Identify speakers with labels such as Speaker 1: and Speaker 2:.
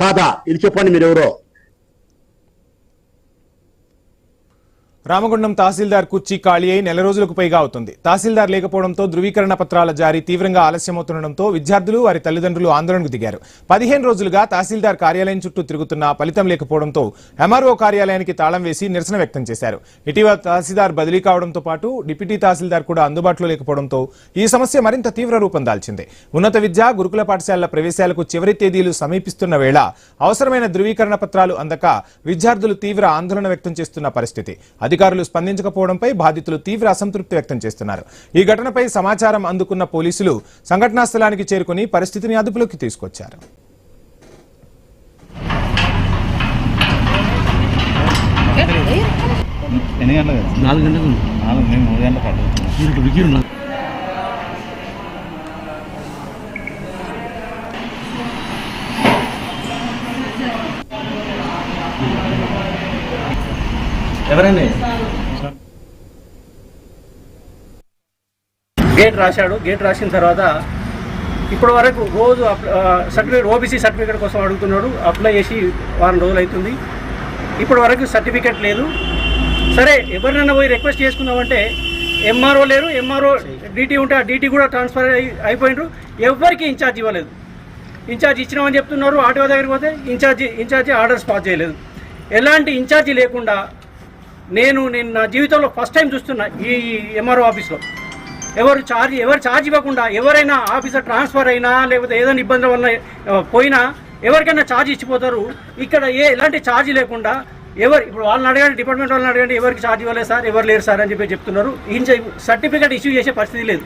Speaker 1: కాదా? ఇది చెప్పండి మీరు ఎవరో.
Speaker 2: రామగుండం తహసీల్దార్ కుర్చీ ఖాళీ అయి నెల రోజులకు పైగా అవుతుంది. తహసీల్దార్ లేకపోవడంతో ధృవీకరణ పత్రాల జారీ తీవ్రంగా ఆలస్యమవుతుండటంతో విద్యార్థులు వారి తల్లిదండ్రులు ఆందోళనకు దిగారు. 15 రోజులుగా తహసీల్దార్ కార్యాలయం చుట్టూ తిరుగుతున్నా ఫలితం లేకపోవడంతో ఎంఆర్ఓ కార్యాలయానికి తాళం వేసి నిరసన వ్యక్తం చేశారు. ఇటీవల తహసీల్దార్ బదిలీ కావడంతో పాటు డిప్యూటీ తహసీల్దార్ కూడా అందుబాటులో లేకపోవడంతో ఈ సమస్య మరింత తీవ్ర రూపం దాల్చింది. ఉన్నత విద్య గురుకుల పాఠశాలల ప్రవేశాలకు చివరి తేదీలు సమీపిస్తున్న వేళ అవసరమైన ధృవీకరణ పత్రాలు అందక విద్యార్థులు తీవ్ర ఆందోళన వ్యక్తం చేస్తున్న పరిస్థితి. అధికారులు స్పందించకపోవడంపై బాధితులు తీవ్ర అసంతృప్తి వ్యక్తం చేస్తున్నారు. ఈ ఘటనపై సమాచారం అందుకున్న పోలీసులు సంఘటనా స్థలానికి చేరుకుని పరిస్థితిని అదుపులోకి తీసుకొచ్చారు.
Speaker 3: గేట్ రాశాడు. గేట్ రాసిన తర్వాత ఇప్పటి వరకు రోజు సర్టిఫికేట్ ఓబీసీ సర్టిఫికేట్ కోసం అడుగుతున్నాడు. అప్లై చేసి వారం రోజులు అవుతుంది. ఇప్పటి వరకు సర్టిఫికేట్ లేదు. సరే ఎవరినైనా పోయి రిక్వెస్ట్ చేసుకుందామంటే ఎంఆర్ఓ లేరు. ఎంఆర్ఓ డీటీ ఉంటే ఆ డీటీ కూడా ట్రాన్స్ఫర్ అయిపోయినారు. ఎవరికి ఇన్ఛార్జ్ ఇవ్వలేదు. ఇన్ఛార్జ్ ఇచ్చినామని చెప్తున్నారు. ఆర్టీఓ దగ్గరికి పోతే ఇన్ఛార్జి ఆర్డర్స్ పాస్ చేయలేదు. ఎలాంటి ఇన్ఛార్జి లేకుండా నేను నా జీవితంలో ఫస్ట్ టైం చూస్తున్నా ఈ ఎంఆర్ఓ ఆఫీస్లో ఎవరు ఛార్జ్ ఇవ్వకుండా ఎవరైనా ఆఫీసర్ ట్రాన్స్ఫర్ అయినా లేకపోతే ఏదైనా ఇబ్బందుల వల్ల పోయినా ఎవరికైనా ఛార్జ్ ఇచ్చిపోతారు. ఇక్కడ ఎలాంటి ఛార్జ్ లేకుండా ఇప్పుడు వాళ్ళని అడగండి, డిపార్ట్మెంట్ వాళ్ళని అడగండి, ఎవరికి ఛార్జ్ ఇవ్వలేదు సార్, ఎవరు లేరు సార్ అని చెప్తున్నారు. సర్టిఫికేట్ ఇష్యూ చేసే పరిస్థితి లేదు.